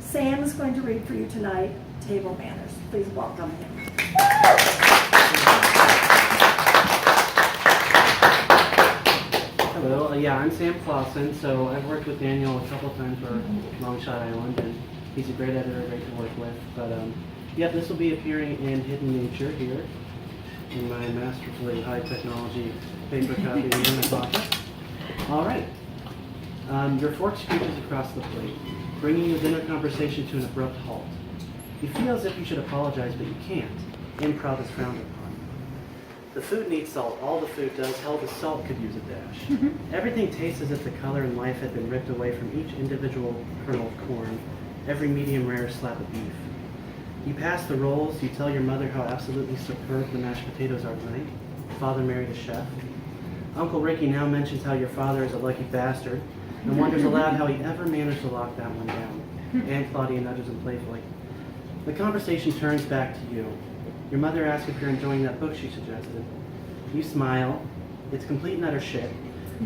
Sam is going to read for you tonight, Table Manners. Please welcome him. Hello, I'm Sam Claussen. So I've worked with Daniel a couple times for Longshot Island, and he's a great editor, great to work with. But this will be appearing in Hidden Nature here in my masterfully high technology paper copy in my pocket. All right. Your fork scooches across the plate, bringing the dinner conversation to an abrupt halt. You feel as if you should apologize, but you can't. Improv is frowned upon. The food needs salt. All the food does. Hell, the salt could use a dash. Everything tastes as if the color and life had been ripped away from each individual kernel of corn, every medium rare slab of beef. You pass the rolls. You tell your mother how absolutely superb the mashed potatoes are tonight. Father married a chef. Uncle Ricky now mentions how your father is a lucky bastard, and wonders aloud how he ever managed to lock that one down. Aunt Claudia nudges him playfully. The conversation turns back to you. Your mother asks if you're enjoying that book she suggested. You smile. It's complete and utter shit.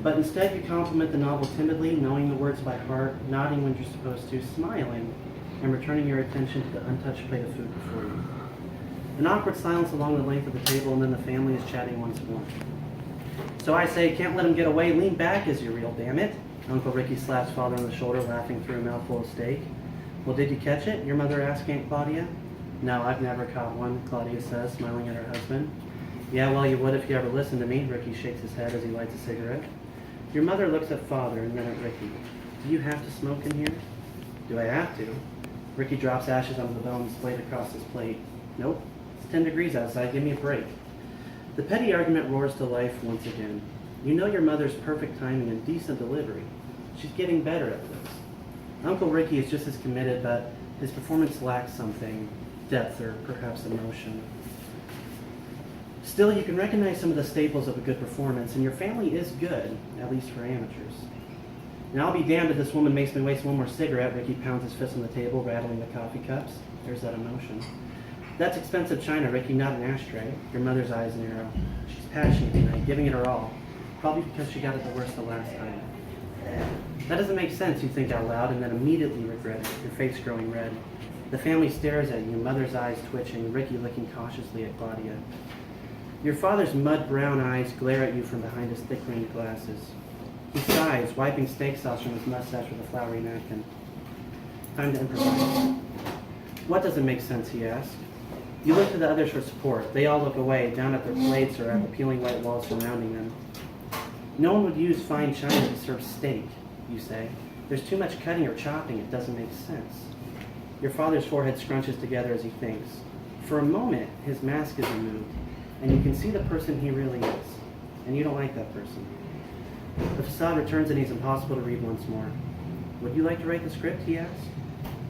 But instead you compliment the novel timidly, knowing the words by heart, nodding when you're supposed to, smiling, and returning your attention to the untouched plate of food before you. An awkward silence along the length of the table, and then the family is chatting once more. So I say, can't let him get away. Lean back as you're real, damn it. Uncle Ricky slaps Father on the shoulder, laughing through a mouthful of steak. Well, did you catch it? Your mother asked Aunt Claudia. No, I've never caught one, Claudia says, smiling at her husband. Yeah, well, you would if you ever listened to me. Ricky shakes his head as he lights a cigarette. Your mother looks at Father and then at Ricky. Do you have to smoke in here? Do I have to? Ricky drops ashes onto the bones splayed across his plate. Nope. It's 10 degrees outside. Give me a break. The petty argument roars to life once again. You know your mother's perfect timing and decent delivery. She's getting better at this. Uncle Ricky is just as committed, but his performance lacks something, depth or perhaps emotion. Still, you can recognize some of the staples of a good performance, and your family is good, at least for amateurs. Now, I'll be damned if this woman makes me waste one more cigarette. Ricky pounds his fist on the table, rattling the coffee cups. There's that emotion. That's expensive china, Ricky, not an ashtray. Your mother's eyes narrow. She's passionate tonight, giving it her all. Probably because she got it the worst the last time. That doesn't make sense, you think out loud, and then immediately regret it, your face growing red. The family stares at you, mother's eyes twitching, Ricky looking cautiously at Claudia. Your father's mud-brown eyes glare at you from behind his thick-rimmed glasses. He sighs, wiping steak sauce from his mustache with a floury napkin. Time to improvise. What doesn't make sense, he asks. You look to the others for support. They all look away, down at their plates or at the peeling white walls surrounding them. No one would use fine china to serve steak, you say. There's too much cutting or chopping, it doesn't make sense. Your father's forehead scrunches together as he thinks. For a moment, his mask is removed, and you can see the person he really is. And you don't like that person. The facade returns and he's impossible to read once more. Would you like to write the script, he asks?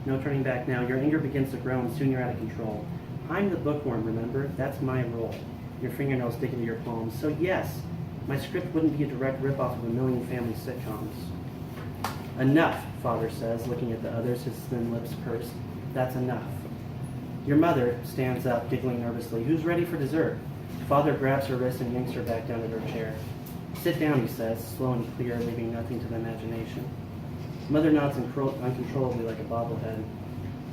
No turning back now. Your anger begins to grow and soon you're out of control. I'm the bookworm, remember? That's my role. Your fingernails dig into your palms. So yes, my script wouldn't be a direct ripoff of a million family sitcoms. Enough, Father says, looking at the others, his thin lips pursed. That's enough. Your mother stands up, giggling nervously. Who's ready for dessert? Father grabs her wrist and yanks her back down to her chair. Sit down, he says, slow and clear, leaving nothing to the imagination. Mother nods uncontrollably like a bobblehead.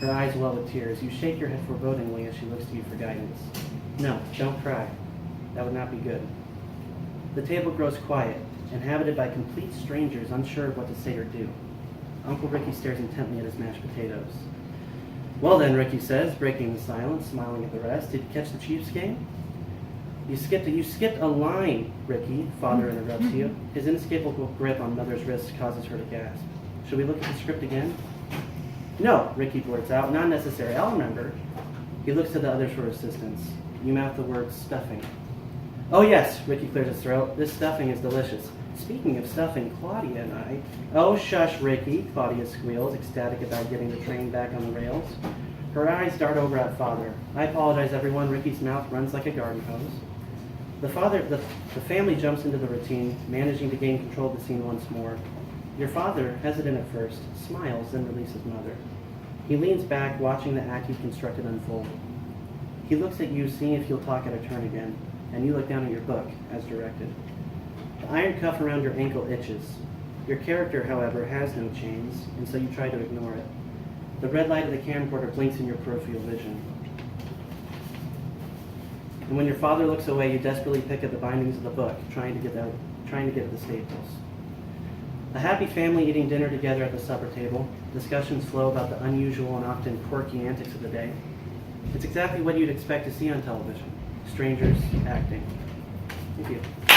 Her eyes well with tears. You shake your head forebodingly as she looks to you for guidance. No, don't cry. That would not be good. The table grows quiet, inhabited by complete strangers unsure of what to say or do. Uncle Ricky stares intently at his mashed potatoes. Well then, Ricky says, breaking the silence, smiling at the rest. Did you catch the Chiefs game? You skipped a line, Ricky, Father interrupts you. His inescapable grip on Mother's wrist causes her to gasp. Should we look at the script again? No, Ricky blurts out. Not necessary. I'll remember. He looks to the others for assistance. You mouth the word stuffing. Oh yes, Ricky clears his throat. This stuffing is delicious. Speaking of stuffing, Claudia and I... Oh, shush, Ricky, Claudia squeals, ecstatic about getting the train back on the rails. Her eyes dart over at Father. I apologize, everyone. Ricky's mouth runs like a garden hose. The family jumps into the routine, managing to gain control of the scene once more. Your father, hesitant at first, smiles, then releases Mother. He leans back, watching the act you've constructed unfold. He looks at you, seeing if you'll talk at a turn again, and you look down at your book, as directed. The iron cuff around your ankle itches. Your character, however, has no chains, and so you try to ignore it. The red light of the camcorder blinks in your peripheral vision. And when your father looks away, you desperately pick at the bindings of the book, trying to get to the staples. A happy family eating dinner together at the supper table. Discussions flow about the unusual and often quirky antics of the day. It's exactly what you'd expect to see on television. Strangers acting. Thank you.